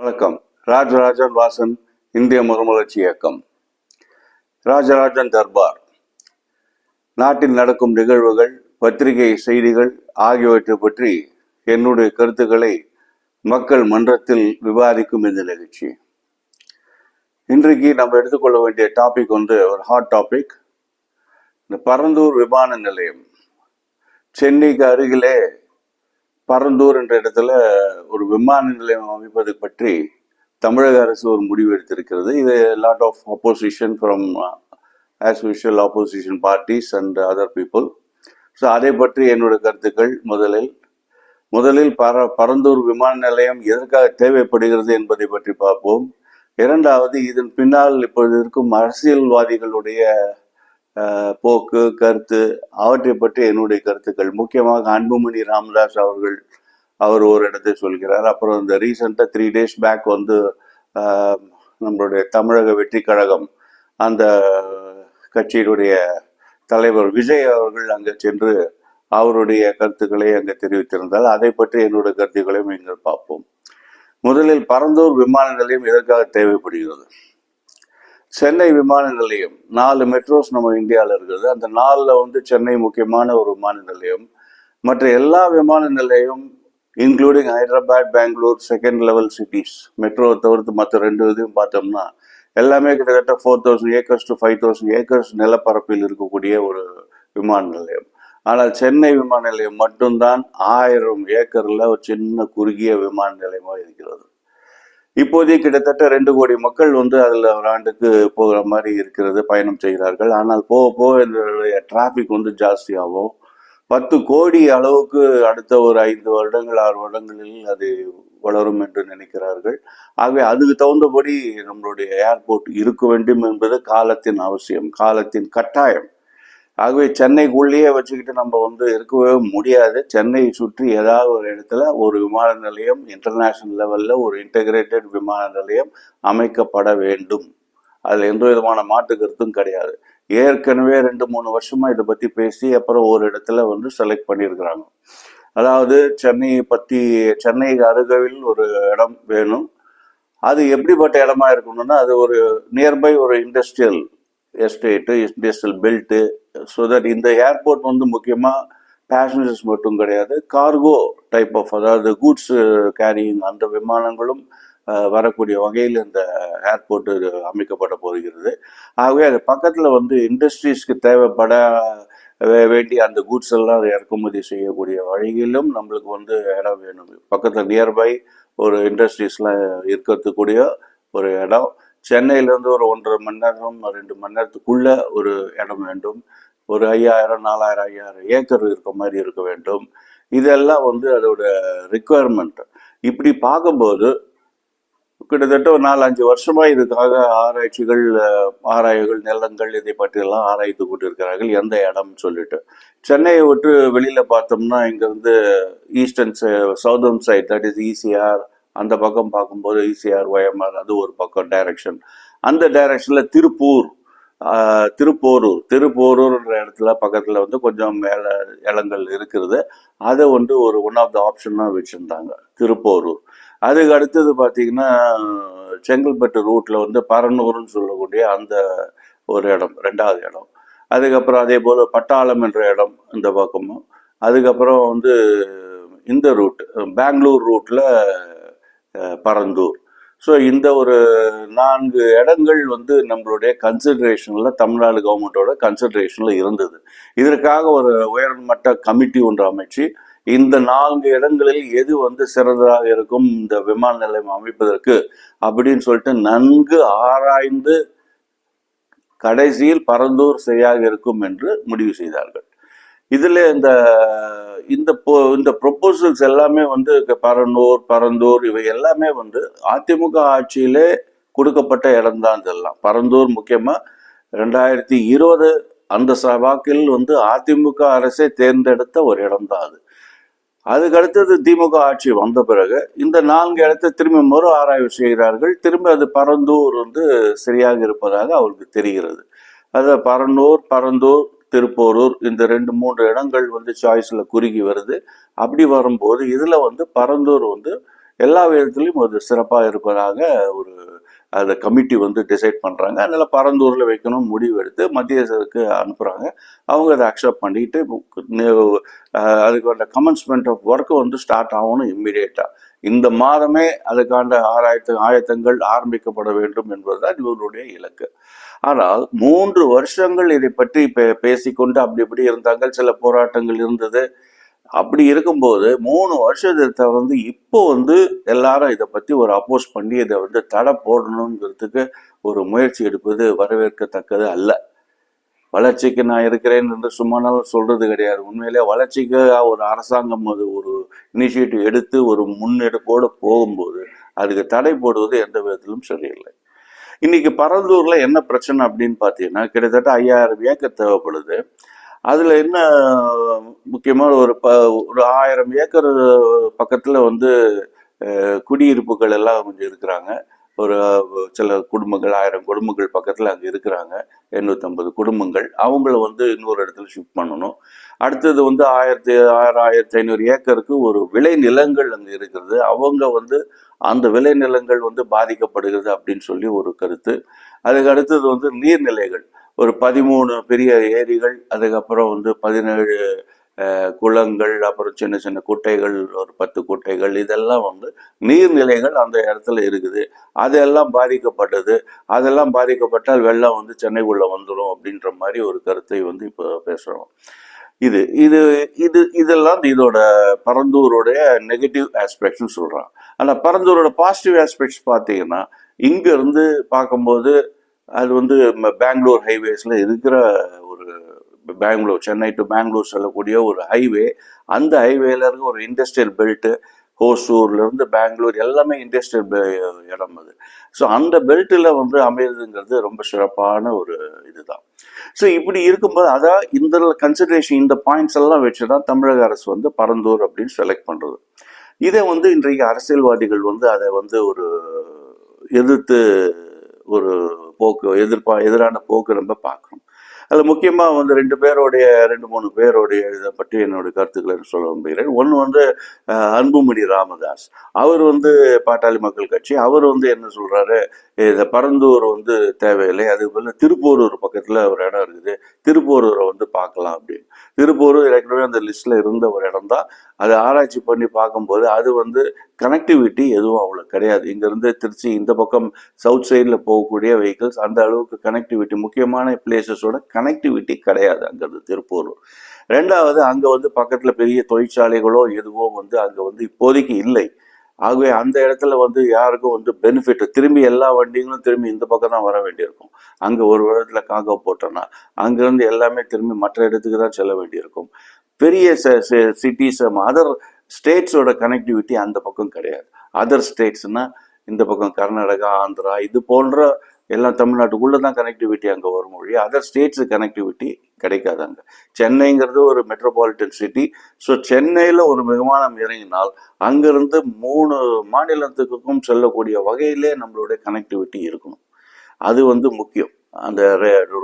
வணக்கம். ராஜராஜன் வாசன் இந்திய மறுமலர்ச்சி இயக்கம். ராஜராஜன் தர்பார். நாட்டில் நடக்கும் நிகழ்வுகள், பத்திரிகை செய்திகள் ஆகியவற்றை பற்றி என்னுடைய கருத்துக்களை மக்கள் மன்றத்தில் விவாதிக்கும் இந்த நிகழ்ச்சி. இன்றைக்கு நம்ம எடுத்துக்கொள்ள வேண்டிய டாபிக் ஒரு ஹாட் டாபிக். இந்த பரந்தூர் விமான நிலையம். சென்னைக்கு அருகிலே பரந்தூர் என்ற இடத்துல ஒரு விமான நிலையம் அமைப்பது பற்றி தமிழக அரசு ஒரு முடிவு எடுத்திருக்கிறது. இது lot of opposition from as usual opposition parties and other people. So அதை பற்றி என்னுடைய கருத்துக்கள். முதலில் பரந்தூர் விமான நிலையம் எதற்காக தேவைப்படுகிறது என்பதை பற்றி பார்ப்போம். இரண்டாவது, இதன் பின்னால் இப்பொழுது இருக்கும் அரசியல்வாதிகளுடைய போக்கு, கருத்து, அவற்றை பற்றி என்னுடைய கருத்துக்கள். முக்கியமாக அன்புமணி ராமதாஸ் அவர் ஒரு இடத்தை சொல்கிறார். அப்புறம் இந்த ரீசெண்டாக 3 days பேக் நம்மளுடைய தமிழக வெற்றி கழகம் அந்த கட்சியினுடைய தலைவர் விஜய் அவர்கள் அங்கே சென்று அவருடைய கருத்துக்களை அங்கே தெரிவித்திருந்தால் அதை பற்றி என்னுடைய கருத்துக்களையும் இங்கே பார்ப்போம். முதலில் பரந்தூர் விமான நிலையம் எதற்காக தேவைப்படுகிறது? சென்னை விமான நிலையம் 4 மெட்ரோஸ் நம்ம இந்தியாவில் இருக்குது. அந்த 4ல் சென்னை முக்கியமான ஒரு விமான நிலையம். மற்ற எல்லா விமான நிலையம் including Hyderabad, Bangalore, second level cities, மெட்ரோவை தவிர்த்து மற்ற 2 இதையும் பார்த்தோம்னா எல்லாமே கிட்டத்தட்ட 4000 acres to 5000 acres நிலப்பரப்பில் இருக்கக்கூடிய ஒரு விமான நிலையம். ஆனால் சென்னை விமான நிலையம் மட்டும்தான் 1000 ஏக்கர்ல ஒரு சின்ன குறுகிய விமான நிலையமாக இருக்கிறது. இப்போதைக்கு கிட்டத்தட்ட 2 கோடி மக்கள் அதில் ஒரு ஆண்டுக்கு போகிற மாதிரி இருக்கிறது, பயணம் செய்கிறார்கள். ஆனால் போக போக இதனுடைய டிராஃபிக் ஜாஸ்தியாகும். 10 கோடி அளவுக்கு அடுத்த ஒரு 5 வருடங்கள் 6 வருடங்களில் அது வளரும் என்று நினைக்கிறார்கள். ஆகவே அதுக்கு தகுந்தபடி நம்மளுடைய ஏர்போர்ட் இருக்க வேண்டும் என்பது காலத்தின் அவசியம், காலத்தின் கட்டாயம். ஆகவே சென்னைக்குள்ளேயே வச்சுக்கிட்டு நம்ம இருக்கவே முடியாது. சென்னையை சுற்றி ஏதாவது ஒரு இடத்துல ஒரு விமான நிலையம், இன்டர்நேஷனல் லெவலில் ஒரு இன்டகிரேட்டட் விமான நிலையம் அமைக்கப்பட வேண்டும். அதில் எந்த விதமான மாற்று கருத்தும் கிடையாது. ஏற்கனவே 2-3 வருஷமா இதை பற்றி பேசி அப்புறம் ஒரு இடத்துல செலக்ட் பண்ணியிருக்கிறாங்க. அதாவது சென்னைக்கு அருகில் ஒரு இடம் வேணும். அது எப்படிப்பட்ட இடமா இருக்கணும்னா அது ஒரு நியர்பை ஒரு industrial estate, industrial belt. So that இந்த ஏர்போர்ட் முக்கியமாக பேசஞ்சர்ஸ் மட்டும் கிடையாது, கார்கோ டைப் ஆஃப், அதாவது கூட்ஸ் கேரியிங் அந்த விமானங்களும் வரக்கூடிய வகையில் இந்த ஏர்போர்ட் அமைக்கப்பட போகிறது. ஆகவே அது பக்கத்தில் இண்டஸ்ட்ரீஸ்க்கு தேவைப்பட வேண்டிய அந்த கூட்ஸ் எல்லாம் இறக்குமதி செய்யக்கூடிய வழியிலும் நம்மளுக்கு இடம் வேணும். பக்கத்தில் நியர்பை ஒரு இண்டஸ்ட்ரீஸ்லாம் இருக்கிறதுக்கூடிய ஒரு இடம். சென்னையிலேருந்து ஒரு 1.5 மணி நேரம் 2 மணி நேரத்துக்குள்ள ஒரு இடம் வேண்டும். ஒரு 5000, 4000, 5000 ஏக்கர் இருக்க மாதிரி இருக்க வேண்டும். இதெல்லாம் அதோட ரிக்குவயர்மெண்ட். இப்படி பார்க்கும்போது கிட்டத்தட்ட ஒரு 4-5 வருஷமா இதுக்காக ஆராய்ச்சிகள் நிலங்கள் இதை பற்றியெல்லாம் ஆராய்ந்து கொண்டு இருக்கிறார்கள், எந்த இடம்னு சொல்லிட்டு. சென்னையை விட்டு வெளியில பார்த்தோம்னா இங்கிருந்து eastern southern side, that is ECR, அந்த பக்கம் பார்க்கும்போது ECR, OMR, அது ஒரு பக்கம் டைரக்ஷன். அந்த டைரக்ஷன்ல திருப்போரூர்ன்ற இடத்துல பக்கத்துல கொஞ்சம் மேல இடங்கள் இருக்கிறது. அதை ஒரு ஒன் ஆஃப் த ஆப்ஷனாக வச்சிருந்தாங்க, திருப்போரூர். அதுக்கு அடுத்தது பார்த்தீங்கன்னா செங்கல்பட்டு ரூட்ல பரனூர்னு சொல்லக்கூடிய அந்த ஒரு இடம், 2வது இடம். அதுக்கப்புறம் அதே போல பட்டாளம் என்ற இடம் இந்த பக்கமும். அதுக்கப்புறம் இந்த ரூட் பெங்களூர் ரூட்ல பரந்தூர். ஸோ இந்த ஒரு 4 இடங்கள் நம்மளுடைய கன்சிடரேஷனில், தமிழ்நாடு கவர்மெண்டோட கன்சிடரேஷனில் இருந்தது. இதற்காக ஒரு உயர்மட்ட கமிட்டி ஒன்று அமைச்சு இந்த 4 இடங்களில் எது சிறந்ததாக இருக்கும் இந்த விமான நிலையம் அமைப்பதற்கு அப்படின்னு சொல்லிட்டு நன்கு ஆராய்ந்து கடைசியில் பரந்தூர் சரியாக இருக்கும் என்று முடிவு செய்தார்கள். இதுல இந்த ப்ரொபோசல்ஸ் எல்லாமே பரந்தூர் இவை எல்லாமே அதிமுக ஆட்சியிலே கொடுக்கப்பட்ட இடம்தான். இதெல்லாம் பரந்தூர் முக்கியமா 2020 அந்த வாக்கில் அதிமுக அரசே தேர்ந்தெடுத்த ஒரு இடம்தான் அது. அதுக்கு அடுத்தது திமுக ஆட்சி வந்த பிறகு இந்த 4 இடத்தை திரும்பி மறு ஆராய்வு செய்கிறார்கள். திரும்பி அது பரந்தூர் சரியாக இருப்பதாக அவருக்கு தெரிகிறது. அது பரந்தூர், திருப்போரூர், இந்த 2-3 இடங்கள் சாய்ஸ்ல குறுகி வருது. அப்படி வரும்போது இதுல பரந்தூர் எல்லா விதத்திலையும் ஒரு சிறப்பாக இருப்பதாக ஒரு அந்த கமிட்டி வந்து டிசைட் பண்ணுறாங்க. அதனால் பரந்தூரில் வைக்கணும் முடிவு எடுத்து மத்திய அரசுக்கு அனுப்புகிறாங்க. அவங்க அதை அக்செப்ட் பண்ணிட்டு அதுக்கான கமன்ஸ்மெண்ட் ஆஃப் ஒர்க்கு வந்து ஸ்டார்ட் ஆகணும் இம்மிடியேட்டாக. இந்த மாதமே அதுக்கான ஆயத்தங்கள் ஆரம்பிக்கப்பட வேண்டும் என்பதுதான் இவர்களுடைய இலக்கு. ஆனால் 3 வருஷங்கள் இதை பற்றி பேசிக்கொண்டு அப்படி இப்படி இருந்தாங்க, சில போராட்டங்கள் இருந்தது. அப்படி இருக்கும்போது 3 வருஷத்தை வந்து இப்போ வந்து எல்லாரும் இதை பத்தி ஒரு அப்போஸ் பண்ணி இதை வந்து தடை போடணுங்கிறதுக்கு ஒரு முயற்சி எடுப்பது வரவேற்கத்தக்கது அல்ல. வளர்ச்சிக்கு நான் இருக்கிறேன் என்று சும்மானாலும் சொல்றது கிடையாது. உண்மையிலே வளர்ச்சிக்கு ஒரு அரசாங்கம் அது ஒரு இனிஷியேட்டிவ் எடுத்து ஒரு முன்னெடுப்போடு போகும்போது அதுக்கு தடை போடுவது எந்த விதத்திலும் சரியில்லை. இன்னைக்கு பரந்தூர்ல என்ன பிரச்சனை அப்படின்னு பார்த்தீங்கன்னா, கிட்டத்தட்ட 5000 ஏக்கர் தேவைப்படுது. அதுல என்ன முக்கியமான ஒரு 1000 ஏக்கர் பக்கத்துல வந்து குடியிருப்புகள் எல்லாம் கொஞ்சம் இருக்கிறாங்க. ஒரு சில குடும்பங்கள் 1000 குடும்பங்கள் பக்கத்துல அங்க இருக்கிறாங்க. 850 குடும்பங்கள். அவங்கள வந்து இன்னொரு இடத்துல ஷிஃப்ட் பண்ணணும். அடுத்தது வந்து 1500 ஏக்கருக்கு ஒரு விளை நிலங்கள் அங்க இருக்கிறது. அவங்க வந்து அந்த விளை நிலங்கள் வந்து பாதிக்கப்படுகிறது அப்படின்னு சொல்லி ஒரு கருத்து. அதுக்கு அடுத்தது வந்து நீர்நிலைகள், ஒரு 13 பெரிய ஏரிகள், அதுக்கப்புறம் வந்து 17 குளங்கள், அப்புறம் சின்ன சின்ன குட்டைகள், ஒரு 10 குட்டைகள், இதெல்லாம் வந்து நீர்நிலைகள் அந்த இடத்துல இருக்குது. அதெல்லாம் பாதிக்கப்பட்டது. அதெல்லாம் பாதிக்கப்பட்டால் வெள்ளம் வந்து சென்னைக்குள்ள வந்துடும் அப்படின்ற மாதிரி ஒரு கருத்தை வந்து இப்போ பேசுறோம். இது இது இது இதெல்லாம் இதோட பரந்தூருடைய நெகட்டிவ் ஆஸ்பெக்ட்ஸ்னு சொல்றான். ஆனா பரந்தூரோட பாசிட்டிவ் ஆஸ்பெக்ட்ஸ் பார்த்தீங்கன்னா, இங்க இருந்து பார்க்கும்போது அது வந்து பெங்களூர் ஹைவேஸ்ல இருக்கிற ஒரு பெங்களூர், சென்னை டு பெங்களூர் செல்லக்கூடிய ஒரு ஹைவே. அந்த ஹைவேல இருக்க ஒரு இண்டஸ்ட்ரியல் பெல்ட், ஹோசூர்ல இருந்து பெங்களூர் எல்லாமே இண்டஸ்ட்ரியல் இடம் அது. ஸோ அந்த பெல்ட்டில் வந்து அமையுதுங்கிறது ரொம்ப சிறப்பான ஒரு இதுதான். ஸோ இப்படி இருக்கும்போது அதான் இந்த கன்சிடரேஷன், இந்த பாயிண்ட்ஸ் எல்லாம் வச்சுதான் தமிழக அரசு வந்து பரந்தூர் அப்படின்னு செலக்ட் பண்றது. இதை வந்து இன்றைக்கு அரசியல்வாதிகள் வந்து அதை வந்து ஒரு எதிர்த்து ஒரு எதிரான போக்கு நம்ம பார்க்கணும். அதில் முக்கியமாக வந்து 2-3 பேருடைய இதை பற்றி என்னுடைய கருத்துக்களை சொல்ல விரும்புகிறேன். ஒன்று வந்து அன்புமணி ராமதாஸ். அவர் வந்து பாட்டாளி மக்கள் கட்சி. அவர் வந்து என்ன சொல்றாரு, இந்த பரந்தூர் வந்து தேவையில்லை, அது போல திருப்போரூர் பக்கத்தில் ஒரு இடம் இருக்குது, திருப்போரூரை வந்து பார்க்கலாம் அப்படின்னு. திருப்போரூர் ஏற்கனவே அந்த லிஸ்ட்ல இருந்த ஒரு இடம் தான். அதை ஆராய்ச்சி பண்ணி பார்க்கும்போது அது வந்து கனெக்டிவிட்டி எதுவும் அவ்வளோ கிடையாது. இங்கேருந்து திருச்சி இந்த பக்கம் சவுத் சைடில் போகக்கூடிய வெஹிக்கிள்ஸ் அந்த அளவுக்கு கனெக்டிவிட்டி, முக்கியமான பிளேசஸோட கனெக்டிவிட்டி கிடையாது அங்கேருந்து திருப்பூரூர். ரெண்டாவது, அங்கே வந்து பக்கத்தில் பெரிய தொழிற்சாலைகளோ எதுவோ வந்து அங்கே வந்து இப்போதைக்கு இல்லை. ஆகவே அந்த இடத்துல வந்து யாருக்கும் வந்து பெனிஃபிட், திரும்பி எல்லா வண்டிகளும் திரும்பி இந்த பக்கம் தான் வர வேண்டியிருக்கும். அங்கே ஒரு இடத்துல காங்கோ போட்டோம்னா அங்கேருந்து எல்லாமே திரும்பி மற்ற இடத்துக்கு தான் செல்ல வேண்டியிருக்கும். பெரிய சிட்டிஸ், அதர் ஸ்டேட்ஸோட கனெக்டிவிட்டி அந்த பக்கம் கிடையாது. அதர் ஸ்டேட்ஸ்னா இந்த பக்கம் கர்நாடகா, ஆந்திரா, இது போன்ற எல்லாம் தமிழ்நாட்டுக்குள்ள தான் கனெக்டிவிட்டி அங்கே வரும் மொழி. அதர் ஸ்டேட்ஸு கனெக்டிவிட்டி கிடைக்காது அங்கே. சென்னைங்கிறது ஒரு மெட்ரோபாலிட்டன் சிட்டி. ஸோ சென்னையில் ஒரு விமானம் இறங்கினால் அங்கிருந்து 3 மாநிலத்துக்கும் செல்லக்கூடிய வகையிலே நம்மளுடைய கனெக்டிவிட்டி இருக்கணும். அது வந்து முக்கியம். அந்த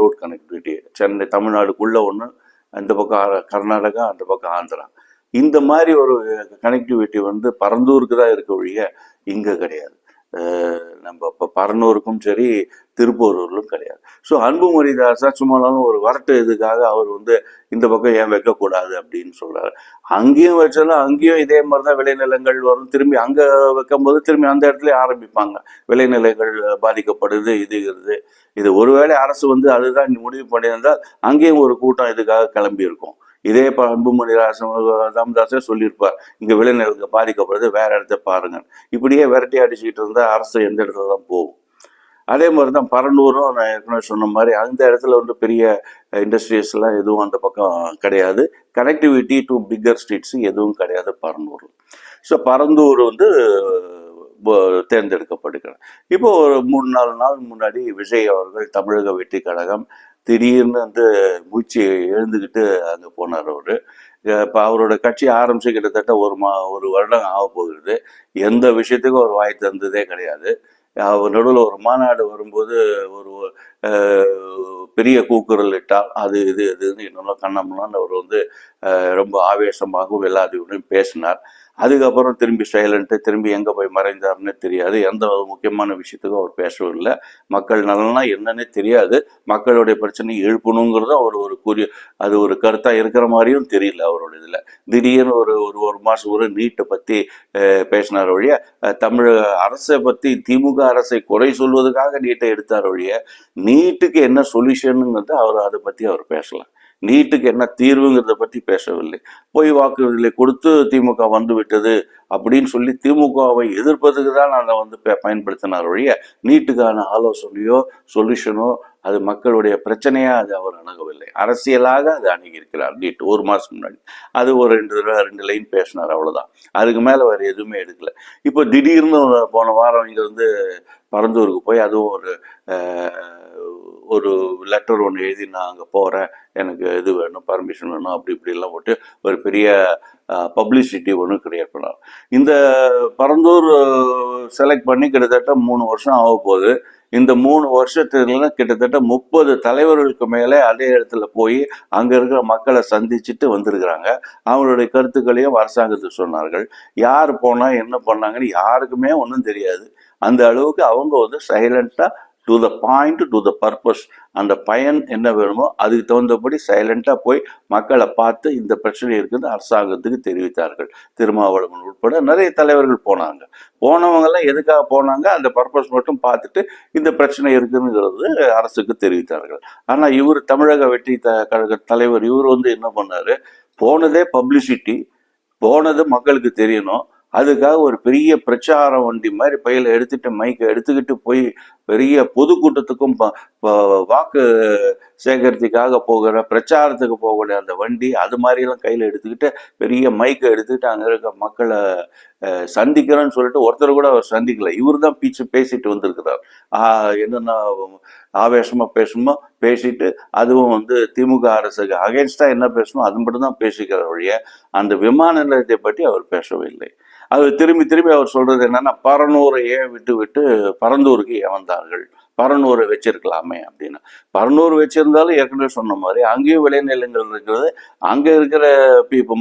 ரோட் கனெக்டிவிட்டி சென்னை தமிழ்நாடுக்குள்ள ஒன்று, இந்த பக்கம் கர்நாடகா, அந்த பக்கம் ஆந்திரா, இந்த மாதிரி ஒரு கனெக்டிவிட்டி வந்து பரந்தூருக்கு தான் இருக்க ஒழிய இங்கே கிடையாது. நம்ம இப்போ பரனூருக்கும் சரி திருப்பூரூர்லும் கிடையாது. ஸோ அன்புமணி தாஸா சும்மாலும் ஒரு வரட்டு இதுக்காக அவர் வந்து இந்த பக்கம் ஏன் வைக்கக்கூடாது அப்படின்னு சொல்றாரு. அங்கேயும் வச்சாலும் அங்கேயும் இதே மாதிரி தான் விளைநிலங்கள் வரும். திரும்பி அங்கே வைக்கும்போது திரும்பி அந்த இடத்துல ஆரம்பிப்பாங்க, விளைநிலைகள் பாதிக்கப்படுது இது ஒருவேளை அரசு வந்து அதுதான் முடிவு பண்ணியிருந்தால் அங்கேயும் ஒரு கூட்டம் இதுக்காக கிளம்பி இருக்கும். இதே இப்போ அன்புமணி ராமதாஸே சொல்லியிருப்பார், இங்கே விளைநிலங்கள் பாதிக்கப்படுது, வேற இடத்த பாருங்க. இப்படியே விரட்டி அடிச்சுக்கிட்டு இருந்தால் அரசு எந்த இடத்துல தான் போகும். அதே மாதிரி தான் பரனூரும் நான் ஏற்கனவே சொன்ன மாதிரி அந்த இடத்துல வந்து பெரிய இண்டஸ்ட்ரீஸ்லாம் எதுவும் அந்த பக்கம் கிடையாது. கனெக்டிவிட்டி டு பிக்கர் ஸ்ட்ரீட்ஸு எதுவும் கிடையாது பரனூர். ஸோ பரந்தூர் வந்து தேர்ந்தெடுக்கப்படுகிறார். இப்போ ஒரு 3-4 நாள் முன்னாடி விஜய் அவர்கள் தமிழக வெற்றி கழகம் திடீர்னு வந்து மூச்சு எழுந்துக்கிட்டு அங்கே போனார். அவர் இப்போ அவரோட கட்சி ஆரம்பிச்சு கிட்டத்தட்ட ஒரு வருடம் ஆக போகிறது. எந்த விஷயத்துக்கும் அவர் வாய் தந்ததே கிடையாது. அவர் நடுவில் ஒரு மாநாடு வரும்போது ஒரு பெரிய கூக்குரல் இட்டால் அது இதுன்னு இன்னொன்று கண்ணம்லான்னு அவர் வந்து ரொம்ப ஆவேசமாகவும் எல்லாத்தையும் பேசினார். அதுக்கப்புறம் திரும்பி சைலண்ட்டு, திரும்பி எங்கே போய் மறைந்தார்னே தெரியாது. எந்த முக்கியமான விஷயத்துக்கும் அவர் பேசவும் இல்லை. மக்கள் நலன்னா என்னன்னே தெரியாது. மக்களுடைய பிரச்சனையை எழுப்பணுங்கிறதும் அவர் அது ஒரு கருத்தாக இருக்கிற மாதிரியும் தெரியல அவரோட இதில். திடீர்னு ஒரு மாதம் ஒரு நீட்டை பற்றி பேசினார் ஒழிய, தமிழக அரசை பற்றி திமுக அரசை குறை சொல்வதற்காக நீட்டை எடுத்தார் ஒழிய, நீட்டுக்கு என்ன சொல்யூஷனுங்கிறது அதை பற்றி அவர் பேசலாம். நீட்டுக்கு என்ன தீர்வுங்கிறத பற்றி பேசவில்லை. பொய் வாக்குறுதிகளை கொடுத்து திமுக வந்து விட்டது அப்படின்னு சொல்லி திமுகவை எதிர்ப்பதுக்கு தான் அதை வந்து பயன்படுத்தினார் ஒழிய, நீட்டுக்கான ஆலோசனையோ சொல்யூஷனோ அது மக்களுடைய பிரச்சனையா அது அவர் அணுகவில்லை. அரசியலாக அது அணுகியிருக்கிறார். நீட் ஒரு மாதம் முன்னாடி அது ஒரு ரெண்டு லைன் பேசினார், அவ்வளோதான். அதுக்கு மேலே வேறு எதுவுமே எடுக்கல. இப்போ திடீர்னு போன வாரம் இங்கே வந்து பரந்தூருக்கு போய் அதுவும் ஒரு லெட்டர் ஒன்று எழுதி நான் அங்கே போகிறேன், எனக்கு இது வேணும், பர்மிஷன் வேணும், அப்படி இப்படிலாம் போட்டு ஒரு பெரிய பப்ளிசிட்டி ஒன்று கிரியேட் பண்ணார். இந்த பரந்தூர் செலக்ட் பண்ணி கிட்டத்தட்ட 3 வருஷம் ஆக போகுது. இந்த 3 வருஷத்துல கிட்டத்தட்ட 30 தலைவர்களுக்கு மேலே அதே இடத்துல போய் அங்கே இருக்கிற மக்களை சந்திச்சுட்டு வந்திருக்கிறாங்க. அவங்களுடைய கருத்துக்களையும் அரசாங்கத்துக்கு சொன்னார்கள். யார் போனால் என்ன பண்ணாங்கன்னு யாருக்குமே ஒன்றும் தெரியாது. அந்த அளவுக்கு அவங்க வந்து சைலண்டாக to the point, to the purpose, அந்த பயன் என்ன வேணுமோ அதுக்கு தகுந்தபடி சைலண்டாக போய் மக்களை பார்த்து இந்த பிரச்சனை இருக்குது அரசாங்கத்துக்கு தெரிவித்தார்கள். திருமாவளவன் உட்பட நிறைய தலைவர்கள் போனாங்க. போனவங்கெல்லாம் எதுக்காக போனாங்க, அந்த பர்பஸ் மட்டும் பார்த்துட்டு இந்த பிரச்சனை இருக்குங்கிறது அரசுக்கு தெரிவித்தார்கள். ஆனால் இவர் தமிழக வெற்றி கழக தலைவர் இவர் வந்து என்ன பண்ணாரு, போனதே பப்ளிசிட்டி, போனது மக்களுக்கு தெரியணும், அதுக்காக ஒரு பெரிய பிரச்சார வண்டி மாதிரி பையில எடுத்துட்டு மைக்கை எடுத்துக்கிட்டு போய் பெரிய பொதுக்கூட்டத்துக்கும் வாக்கு சேகரித்துக்காக போகிற பிரச்சாரத்துக்கு போகக்கூடிய அந்த வண்டி அது மாதிரிலாம் கையில் எடுத்துக்கிட்டு பெரிய மைக்கை எடுத்துக்கிட்டு அங்கே இருக்க மக்களை சந்திக்கிறேன்னு சொல்லிட்டு ஒருத்தர் கூட அவர் சந்திக்கல. இவர் தான் பேசிட்டு வந்திருக்கிறார். என்னென்ன ஆவேசமாக பேசணுமோ பேசிட்டு, அதுவும் வந்து திமுக அரசுக்கு அகேன்ஸ்டா என்ன பேசணும் அது மட்டும் தான் பேசிக்கிற வழிய அந்த விமான நிலையத்தை பற்றி அவர் பேசவே இல்லை. அது திரும்பி அவர் சொல்றது என்னன்னா, பரனூரை ஏன் விட்டு பரந்தூருக்கு ஏன் வந்தார்கள், பரனூரை வச்சிருக்கலாமே அப்படின்னு. பரனூர் வச்சிருந்தாலும் ஏற்கனவே சொன்ன மாதிரி அங்கேயும் விளைநிலங்கள் இருக்கிறது, அங்கே இருக்கிற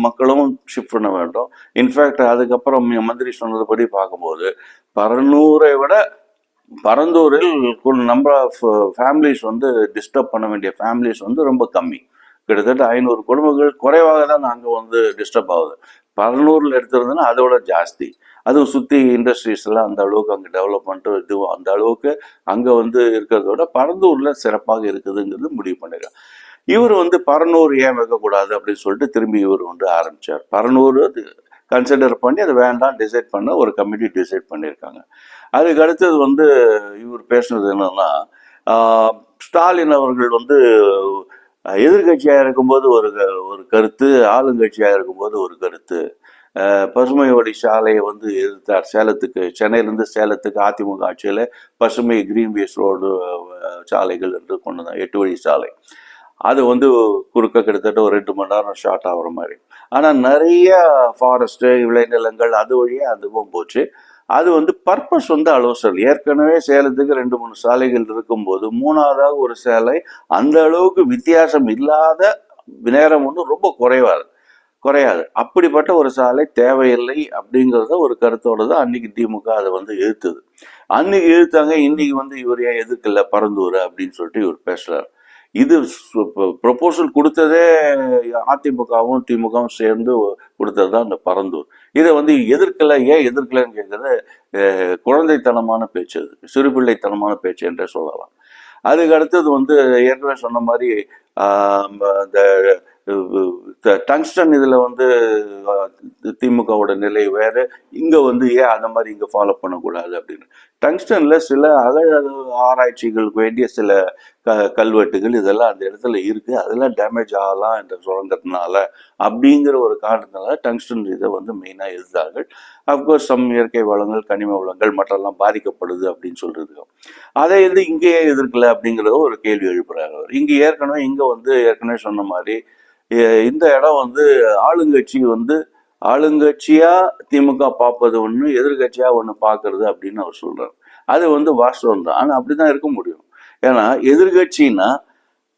மக்களும் ஷிஃப்ட் பண்ண வேண்டும். இன்ஃபேக்ட் அதுக்கப்புறம் மந்திரி சொன்னதுபடி பார்க்கும்போது பரனூரை விட பரந்தூரில் நம்பர் ஆஃப் ஃபேமிலிஸ் வந்து டிஸ்டர்ப் பண்ண வேண்டிய ஃபேமிலிஸ் வந்து ரொம்ப கம்மி. கிட்டத்தட்ட 500 குடும்பங்கள் குறைவாக தான் அங்கே வந்து டிஸ்டர்ப் ஆகுது. பரனூரில் எடுத்துருந்தோன்னா அதோட ஜாஸ்தி. அதுவும் சுற்றி இண்டஸ்ட்ரீஸ் எல்லாம் அந்த அளவுக்கு அங்கே டெவலப்மெண்ட்டும் இதுவும் அந்த அளவுக்கு அங்கே வந்து இருக்கிறதோட பரந்தூரில் சிறப்பாக இருக்குதுங்கிறது முடிவு பண்ணிருக்காங்க. இவர் வந்து பரனூர் ஏன் வைக்கக்கூடாது அப்படின்னு சொல்லிட்டு திரும்பி இவர் வந்து ஆரம்பித்தார். பரனூர் கன்சிடர் பண்ணி அது வேண்டாம் டிசைட் பண்ண ஒரு கமிட்டி டிசைட் பண்ணியிருக்காங்க. அதுக்கு அடுத்தது வந்து இவர் பேசுனது என்னன்னா, ஸ்டாலின் அவர்கள் வந்து எதிர்கட்சியாக இருக்கும்போது ஒரு கருத்து, ஆளுங்கட்சியாக இருக்கும்போது ஒரு கருத்து. பசுமை வழி சாலையை வந்து எதிர்த்தார். சென்னையிலேருந்து சேலத்துக்கு அதிமுக ஆட்சியில் பசுமை கிரீன்வேஸ் ரோடு சாலைகள் என்று கொண்டு தான் 8 வழி சாலை. அது வந்து குறுக்க கிட்டத்தட்ட ஒரு 2 மணி நேரம் ஷார்ட் ஆகிற மாதிரி. ஆனால் நிறைய ஃபாரஸ்ட்டு விளைநிலங்கள் அது வழியாக அதுவும் போச்சு. அது வந்து பர்பஸ் வந்து அலோசல். ஏற்கனவே சேலத்துக்கு 2-3 சாலைகள் இருக்கும்போது 3ஆவதாக ஒரு சாலை அந்த அளவுக்கு வித்தியாசம் இல்லாத நேரம் வந்து ரொம்ப குறையாது. அப்படிப்பட்ட ஒரு சாலை தேவையில்லை அப்படிங்கிறத ஒரு கருத்தோடு தான் அன்னைக்கு திமுக அதை வந்து எதிர்த்தது. அன்னைக்கு எதிர்த்தாங்க. இன்னைக்கு வந்து இவர் ஏன் எதிர்க்கல பரந்தூர் அப்படின்னு சொல்லிட்டு இவர் பேசுறாரு. இது ப்ரொபோசல் கொடுத்ததே அதிமுகவும் திமுகவும் சேர்ந்து கொடுத்தது தான் இந்த பரந்தூர். இதை வந்து ஏன் எதிர்க்கலன்னு கேட்கறது குழந்தைத்தனமான பேச்சு, அது சிறுபிள்ளைத்தனமான பேச்சு என்றே சொல்லலாம். அதுக்கு அடுத்தது வந்து ஏற்கனவே சொன்ன மாதிரி இந்த டங்ஸ்டன் இதில் வந்து திமுகவோட நிலை வேறு, இங்கே வந்து ஏன் அந்த மாதிரி இங்கே ஃபாலோ பண்ணக்கூடாது அப்படின்னு. டங்ஸ்டனில் சில ஆராய்ச்சிகளுக்கு வேண்டிய சில கல்வெட்டுகள் இதெல்லாம் அந்த இடத்துல இருக்குது, அதெல்லாம் டேமேஜ் ஆகலாம் என்ற சுரங்கத்தினால அப்படிங்கிற ஒரு காரணத்தினால டங்ஸ்டன் இதை வந்து மெயினாக எதிர்த்தார்கள். அஃப்கோர்ஸ் இயற்கை வளங்கள், கனிம வளங்கள் மற்றெல்லாம் பாதிக்கப்படுது அப்படின்னு சொல்றது. அதை வந்து இங்கேயே எதிர்க்கல அப்படிங்கிறத ஒரு கேள்வி எழுப்புறாரு அவர். இங்கே ஏற்கனவே சொன்ன மாதிரி இந்த இடம் வந்து ஆளுங்கட்சியா திமுக பார்ப்பது ஒன்று, எதிர்கட்சியா ஒன்று பார்க்கறது அப்படின்னு அவர் சொல்றாரு. அது வந்து வாஸ்தவம் தான். ஆனால் அப்படிதான் இருக்க முடியும். ஏன்னா எதிர்கட்சின்னா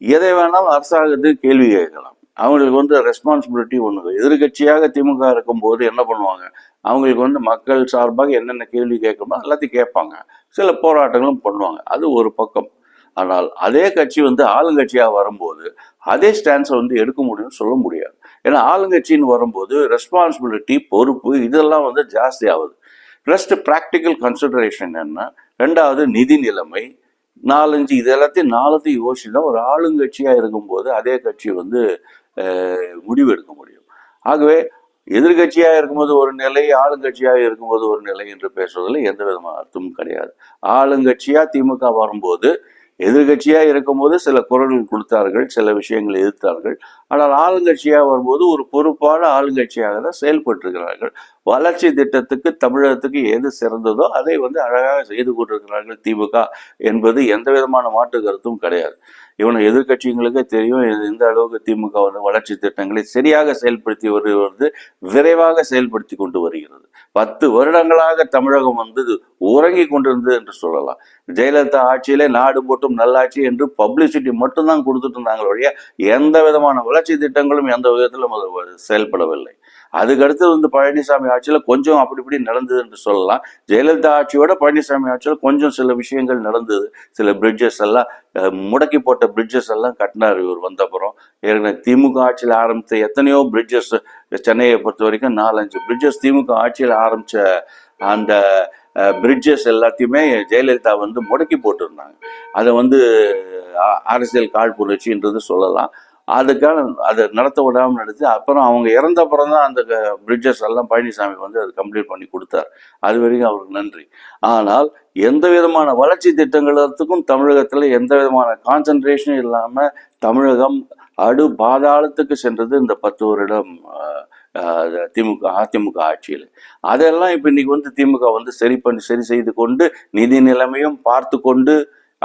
எதை வேணாலும் அரசாங்கத்துக்கு கேள்வி கேட்கலாம். அவங்களுக்கு வந்து ரெஸ்பான்சிபிலிட்டி ஒன்று. எதிர்கட்சியாக திமுக இருக்கும்போது என்ன பண்ணுவாங்க, அவங்களுக்கு வந்து மக்கள் சார்பாக என்னென்ன கேள்வி கேட்கணுமோ எல்லாத்தையும் கேட்பாங்க, சில போராட்டங்களும் பண்ணுவாங்க, அது ஒரு பக்கம். ஆனால் அதே கட்சி வந்து ஆளுங்கட்சியாக வரும்போது அதே ஸ்டான்ஸை வந்து எடுக்க முடியும்னு சொல்ல முடியாது. ஏன்னா ஆளுங்கட்சின்னு வரும்போது ரெஸ்பான்சிபிலிட்டி, பொறுப்பு இதெல்லாம் வந்து ஜாஸ்தி ஆகுது. ஃபர்ஸ்ட் ப்ராக்டிக்கல் கன்சிடரேஷன் என்ன, ரெண்டாவது நிதி நிலைமை, 4-5 இது எல்லாத்தையும் யோசிச்சு தான் ஒரு ஆளுங்கட்சியாக இருக்கும்போது அதே கட்சி வந்து முடிவு எடுக்க முடியும். ஆகவே எதிர்கட்சியாக இருக்கும்போது ஒரு நிலை, ஆளுங்கட்சியாக இருக்கும்போது ஒரு நிலை என்று பேசுவதில் எந்த விதமான அர்த்தமும் கிடையாது. ஆளுங்கட்சியாக திமுக வரும்போது எதிர்கட்சியா இருக்கும்போது சில குரல்கள் கொடுத்தார்கள், சில விஷயங்களை எதிர்த்தார்கள். ஆனால் ஆளுங்கட்சியாக வரும்போது ஒரு பொறுப்பான ஆளுங்கட்சியாக தான் செயல்பட்டிருக்கிறார்கள். வளர்ச்சி திட்டத்துக்கு தமிழகத்துக்கு எது சிறந்ததோ அதை வந்து அழகாக செய்து கொண்டிருக்கிறார்கள் திமுக என்பது எந்த விதமான மாற்று கருத்தும் கிடையாது. இவனை எதிர்கட்சிகளுக்கே தெரியும் எந்த அளவுக்கு திமுக வந்து வளர்ச்சி திட்டங்களை சரியாக செயல்படுத்தி வருவது, விரைவாக செயல்படுத்தி கொண்டு வருகிறது. 10 வருடங்களாக தமிழகம் வந்து உறங்கி கொண்டிருந்தது என்று சொல்லலாம். ஜெயலலிதா ஆட்சியிலே நாடு போட்டும் நல்லாட்சி என்று பப்ளிசிட்டி மட்டும்தான் கொடுத்துட்டு இருந்தாங்களே ஒழிய எந்த விதமான வளர்ச்சி திட்டங்களும் எந்த விதத்திலும் செயல்படவில்லை. அதுக்கடுத்து வந்து பழனிசாமி ஆட்சியில கொஞ்சம் அப்படி இப்படி நடந்தது என்று சொல்லலாம். ஜெயலலிதா ஆட்சியோட பழனிசாமி ஆட்சியில் கொஞ்சம் சில விஷயங்கள் நடந்தது. சில பிரிட்ஜஸ் எல்லாம் முடக்கி போட்ட பிரிட்ஜஸ் எல்லாம் கட்டினார் இவர் வந்தப்புறம். ஏற்கனவே திமுக ஆட்சியில் ஆரம்பித்த எத்தனையோ பிரிட்ஜஸ், சென்னையை பொறுத்த வரைக்கும் 4-5 பிரிட்ஜஸ் திமுக ஆட்சியில் ஆரம்பிச்ச அந்த பிரிட்ஜஸ் எல்லாத்தையுமே ஜெயலலிதா வந்து முடக்கி போட்டிருந்தாங்க. அதை வந்து அரசியல் காழ்ப்புணர்ச்சின்றது சொல்லலாம். அதுக்கான அதை நடத்த விடாமல் நடத்தி அப்புறம் அவங்க இறந்த அப்புறம் தான் அந்த பிரிட்ஜஸ் எல்லாம் பழனிசாமி வந்து அது கம்ப்ளீட் பண்ணி கொடுத்தார். அது வரைக்கும் அவருக்கு நன்றி. ஆனால் எந்த விதமான வளர்ச்சி திட்டங்களுக்கும் தமிழகத்தில் எந்த விதமான கான்சன்ட்ரேஷனும் இல்லாமல் தமிழகம் பாதாளத்துக்கு சென்றது இந்த 10 வருடம் அதிமுக ஆட்சியில். அதெல்லாம் இப்போ இன்னைக்கு வந்து திமுக வந்து சரி செய்து கொண்டு நிதி நிலைமையும் பார்த்து கொண்டு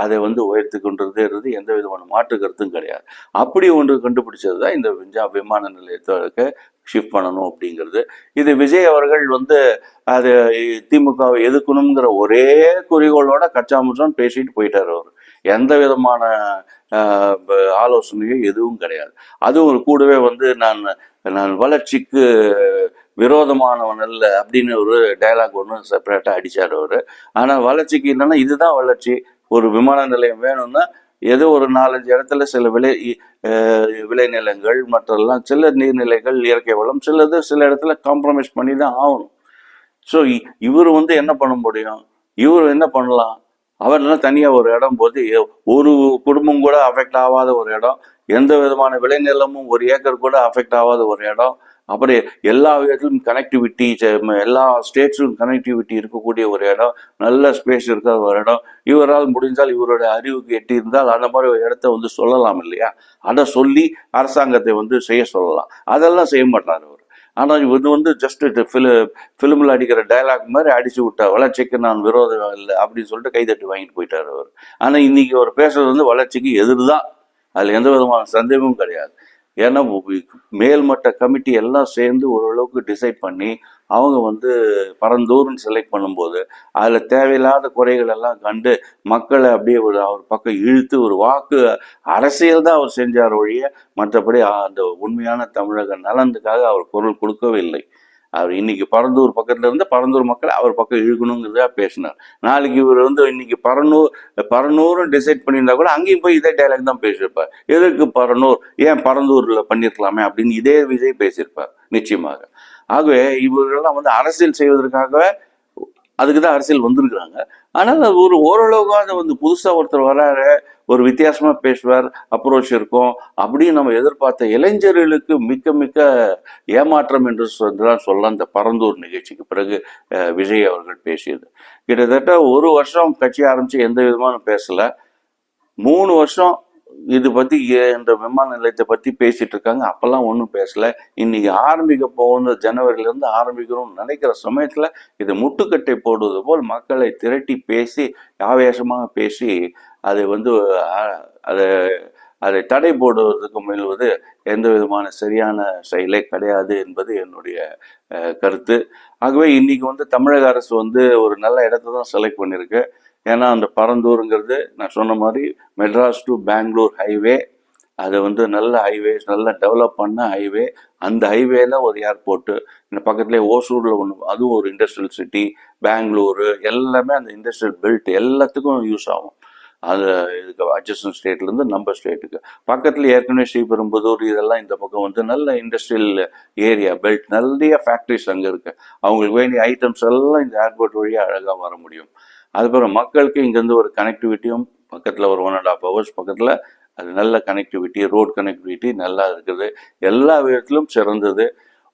அதை வந்து உயர்த்தி கொண்டிருந்தது எந்த விதமான மாற்று கருத்தும் கிடையாது. அப்படி ஒன்று கண்டுபிடிச்சது தான் இந்த விமான நிலையத்தை ஷிஃப்ட் பண்ணணும் அப்படிங்கிறது. இது விஜய் அவர்கள் வந்து அது திமுகவை எதிர்க்கணுங்கிற ஒரே குறிக்கோளோட கச்சாமுச்சான் பேசிட்டு போயிட்டார். அவர் எந்த விதமான ஆலோசனையும் எதுவும் கிடையாது. அதுவும் கூடவே வந்து நான் வளர்ச்சிக்கு விரோதமானவன் அல்ல அப்படின்னு ஒரு டைலாக் ஒன்று செப்பரேட்டாக அடித்தார் அவர். ஆனால் வளர்ச்சிக்கு என்னன்னா இதுதான் வளர்ச்சி, ஒரு விமான நிலையம் வேணும்னா ஏதோ ஒரு 4-5 இடத்துல சில விளைநிலங்கள் மற்றெல்லாம் சில நீர்நிலைகள் இயற்கை வளம் சில இடத்துல காம்ப்ரமைஸ் பண்ணி தான் ஆகணும். ஸோ இவர் வந்து என்ன பண்ண முடியும், இவர் என்ன பண்ணலாம், அவரெல்லாம் தனியாக ஒரு இடம் போது ஒரு குடும்பம் கூட அஃபெக்ட் ஆகாத ஒரு இடம், எந்த விதமான விளைநிலமும் 1 ஏக்கர் கூட அஃபெக்ட் ஆகாத ஒரு இடம், அப்படி எல்லா விதத்திலும் கனெக்டிவிட்டி, எல்லா ஸ்டேட்ஸும் கனெக்டிவிட்டி இருக்கக்கூடிய ஒரு இடம், நல்ல ஸ்பேஸ் இருக்கிற ஒரு இடம், இவரால் முடிஞ்சால் இவருடைய அறிவுக்கு எட்டி இருந்தால் அந்த மாதிரி ஒரு இடத்த வந்து சொல்லலாம் இல்லையா, அதை சொல்லி அரசாங்கத்தை வந்து செய்ய சொல்லலாம். அதெல்லாம் செய்ய மாட்டார் அவர். ஆனால் இது வந்து ஜஸ்ட் ஃபிலிமில் அடிக்கிற டைலாக் மாதிரி அடிச்சு விட்டார். வளர்ச்சிக்கு நான் விரோதம் இல்லை அப்படின்னு சொல்லிட்டு கைதட்டி வாங்கிட்டு போயிட்டார் அவர். ஆனால் இன்னைக்கு அவர் பேசுறது வந்து வளர்ச்சிக்கு எதிர் தான், அதில் எந்த விதமான சந்தேகமும் கிடையாது. ஏன்னா மேல்மட்ட கமிட்டி எல்லாம் சேர்ந்து ஓரளவுக்கு டிசைட் பண்ணி அவங்க வந்து பரந்தூர்னு செலக்ட் பண்ணும்போது அதில் தேவையில்லாத குறைகள் எல்லாம் கண்டு மக்களை அப்படியே அவர் பக்கம் இழுத்து ஒரு வாக்கு அரசியல் தான் அவர் செஞ்சார் ஒழிய மற்றபடி அந்த உண்மையான தமிழக நலனுக்காக அவர் குரல் கொடுக்கவே இல்லை. அவர் இன்னைக்கு பரந்தூர் பக்கத்துல இருந்து பரந்தூர் மக்களை அவர் பக்கம் இழுக்கணுங்கிறதா பேசினார். நாளைக்கு இவர் வந்து இன்னைக்கு பரநூறு டிசைட் பண்ணியிருந்தா கூட அங்கேயும் போய் இதே டைலாக் தான் பேசியிருப்பார். எதற்கு பரநூர், ஏன் பரந்தூர்ல பண்ணிருக்கலாமே அப்படின்னு இதே விஜய் பேசியிருப்பார் நிச்சயமாக. ஆகவே இவர்களெல்லாம் வந்து அரசியல் செய்வதற்காக அதுக்குதான் அரசியல் வந்திருக்கிறாங்க. ஆனால் அது ஓரளவுக்காக வந்து புதுசா ஒருத்தர் வராரு, ஒரு வித்தியாசமா பேசுவார், அப்ரோச் இருக்கும் அப்படின்னு நம்ம எதிர்பார்த்த இளைஞர்களுக்கு மிக்க மிக்க ஏமாற்றம் என்று சொல்லலாம். இந்த பரந்தூர் நிகழ்ச்சிக்கு பிறகு விஜய் அவர்கள் பேசியது கிட்டத்தட்ட 1 வருஷம் கட்சி ஆரம்பிச்சு எந்த விதமான பேசல. 3 வருஷம் இது பத்தி இந்த விமான நிலையத்தை பத்தி பேசிட்டு இருக்காங்க, அப்பெல்லாம் ஒன்றும் பேசல. இன்னைக்கு ஆரம்பிக்க போகிற ஜனவரியிலேருந்து ஆரம்பிக்கணும்னு நினைக்கிற சமயத்துல இதை முட்டுக்கட்டை போடுவது போல் மக்களை திரட்டி பேசி ஆவேசமாக பேசி அதை வந்து அதை தடை போடுவதற்கு முயல்வது எந்த விதமான சரியான செயலே கிடையாது என்பது என்னுடைய கருத்து. ஆகவே இன்னைக்கு வந்து தமிழக அரசு வந்து ஒரு நல்ல இடத்த தான் செலக்ட் பண்ணியிருக்கு. ஏன்னா அந்த பரந்தூருங்கிறது நான் சொன்ன மாதிரி மெட்ராஸ் டு பெங்களூர் ஹைவே, அது வந்து நல்ல ஹைவே, நல்ல டெவலப் பண்ண ஹைவே. அந்த ஹைவேல ஒரு ஏர்போர்ட்டு, இந்த பக்கத்துலேயே ஓசூரில் ஒன்று, அதுவும் ஒரு இண்டஸ்ட்ரியல் சிட்டி, பெங்களூரு, எல்லாமே அந்த இண்டஸ்ட்ரியல் பெல்ட் எல்லாத்துக்கும் யூஸ் ஆகும். அது இதுக்கு அட்ஜஸ்டன் ஸ்டேட்லேருந்து நம்ம ஸ்டேட்டுக்கு பக்கத்தில் ஏற்கனவே ஸ்ரீபெரும்புதூர் இதெல்லாம் இந்த பக்கம் வந்து நல்ல இண்டஸ்ட்ரியல் ஏரியா பெல்ட், நிறைய ஃபேக்ட்ரிஸ் அங்கே இருக்குது. அவங்களுக்கு வேண்டிய ஐட்டம்ஸ் எல்லாம் இந்த ஏர்போர்ட் வழியாக அழகாக வர முடியும். அதுக்கப்புறம் மக்களுக்கு இங்கேருந்து ஒரு கனெக்டிவிட்டியும் பக்கத்தில் ஒரு 1.5 hours பக்கத்தில் அது நல்ல கனெக்டிவிட்டி, ரோட் கனெக்டிவிட்டி நல்லா இருக்குது. எல்லா விதத்திலும் சிறந்தது.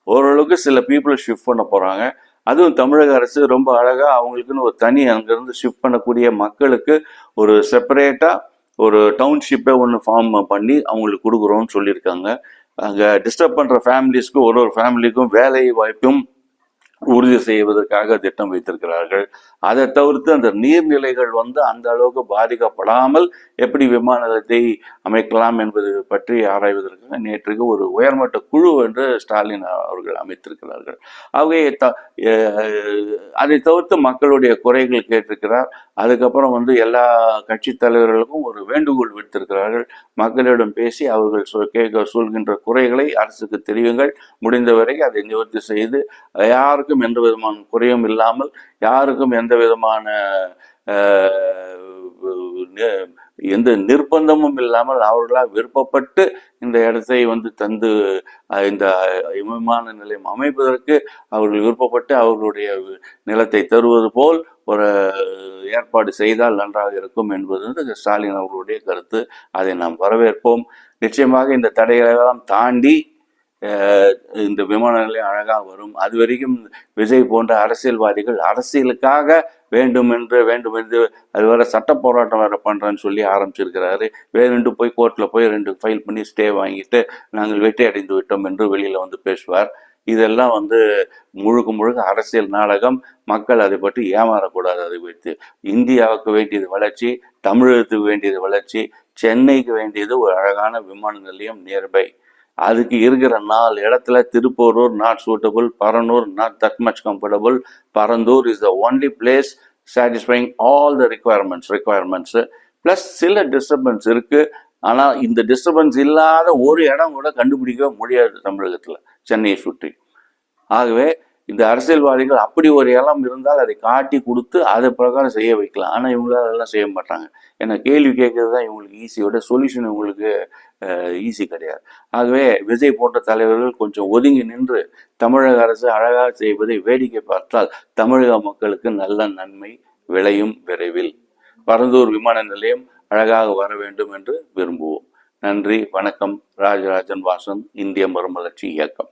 ஓரளவுக்கு சில பீப்புளை ஷிஃப்ட் பண்ண போகிறாங்க. அதுவும் தமிழக அரசு ரொம்ப அழகாக அவங்களுக்குன்னு ஒரு தனி அங்கேருந்து ஷிஃப்ட் பண்ணக்கூடிய மக்களுக்கு ஒரு செப்பரேட்டாக ஒரு டவுன்ஷிப்பை ஒன்று ஃபார்ம் பண்ணி அவங்களுக்கு கொடுக்குறோன்னு சொல்லியிருக்காங்க. அங்கே டிஸ்டர்ப் பண்ணுற ஃபேமிலிஸ்க்கு ஒரு ஃபேமிலிக்கும் வேலை வாய்ப்பும் உறுதி செய்வதற்காக திட்டம் வைத்திருக்கிறார்கள். அதை தவிர்த்து அந்த நீர்நிலைகள் வந்து அந்த அளவுக்கு பாதிக்கப்படாமல் எப்படி விமான நிலையத்தை அமைக்கலாம் என்பது பற்றி ஆராய்வதற்காக நேற்றுக்கு ஒரு உயர்மட்ட குழு என்று ஸ்டாலின் அவர்கள் அமைத்திருக்கிறார்கள். ஆகவே அதை தவிர்த்து மக்களுடைய குறைகள் கேட்டிருக்கிறார். அதுக்கப்புறம் வந்து எல்லா கட்சி தலைவர்களுக்கும் ஒரு வேண்டுகோள் விடுத்திருக்கிறார்கள். மக்களிடம் பேசி அவர்கள் சொல்கின்ற குறைகளை அரசுக்கு தெரியுங்கள், முடிந்தவரை அதை நிவர்த்தி செய்து யாருக்கும் எந்த விதமான குறையும் இல்லாமல், யாருக்கும் எந்த விதமான எந்த நிர்பந்தமும் இல்லாமல் அவர்களால் விருப்பப்பட்டு இந்த இடத்தை வந்து தந்து இந்த விமான நிலையம் அமைப்பதற்கு அவர்கள் விருப்பப்பட்டு அவர்களுடைய நிலத்தை தருவது போல் ஒரு ஏற்பாடு செய்தால் நன்றாக இருக்கும் என்பது ஸ்டாலின் அவர்களுடைய கருத்து. அதை நாம் வரவேற்போம். நிச்சயமாக இந்த தடைகளெல்லாம் தாண்டி இந்த விமான நிலையம் அழகாக வரும். அது வரைக்கும் விஜய் போன்ற அரசியல்வாதிகள் அரசியலுக்காக வேண்டும் என்று அது வேற சட்ட போராட்டம் வேற பண்றேன்னு சொல்லி ஆரம்பிச்சிருக்கிறாரு. வேணுண்டு போய் கோர்ட்டில் போய் 2 ஃபைல் பண்ணி ஸ்டே வாங்கிட்டு நாங்கள் வெற்றி அடைந்து விட்டோம் என்று வெளியில வந்து பேசுவார். இதெல்லாம் வந்து முழுக்க அரசியல் நாடகம். மக்கள் அதை பற்றி ஏமாறக்கூடாது. அதை வைத்து இந்தியாவுக்கு வேண்டியது வளர்ச்சி, தமிழகத்துக்கு வேண்டியது வளர்ச்சி, சென்னைக்கு வேண்டியது ஒரு அழகான விமான நிலையம் நியர்பை. அதுக்கு இருக்கிற 4 இடத்துல Thiruporur not suitable, Paranur not that much comfortable. Parandur is the only place satisfying all the requirements. Plus சில டிஸ்டர்பன்ஸ் இருக்கு. ஆனால் இந்த டிஸ்டர்பன்ஸ் இல்லாத ஒரு இடம் கூட கண்டுபிடிக்க முடியாது தமிழகத்தில், சென்னையை சுற்றி. ஆகவே இந்த அரசியல்வாதிகள் அப்படி ஒரு இடம் இருந்தால் அதை காட்டி கொடுத்து அதை பிரகாரம் செய்ய வைக்கலாம். ஆனால் இவங்களால அதெல்லாம் செய்ய மாட்டாங்க. ஏன்னா கேள்வி கேட்கறது தான் இவங்களுக்கு ஈஸியோட, சொல்யூஷன் இவங்களுக்கு ஈஸி கிடையாது. ஆகவே விஜய் போன்ற தலைவர்கள் கொஞ்சம் ஒதுங்கி நின்று தமிழக அரசு அழகாக செய்வதை வேடிக்கை பார்த்தால் தமிழக மக்களுக்கு நல்ல நன்மை விளையும் விரைவில். பரந்தூர் விமான நிலையம் அழகாக வர வேண்டும் என்று விரும்புவோம். நன்றி, வணக்கம். ராஜராஜன் வாசன், இந்திய மறுமலர்ச்சி இயக்கம்.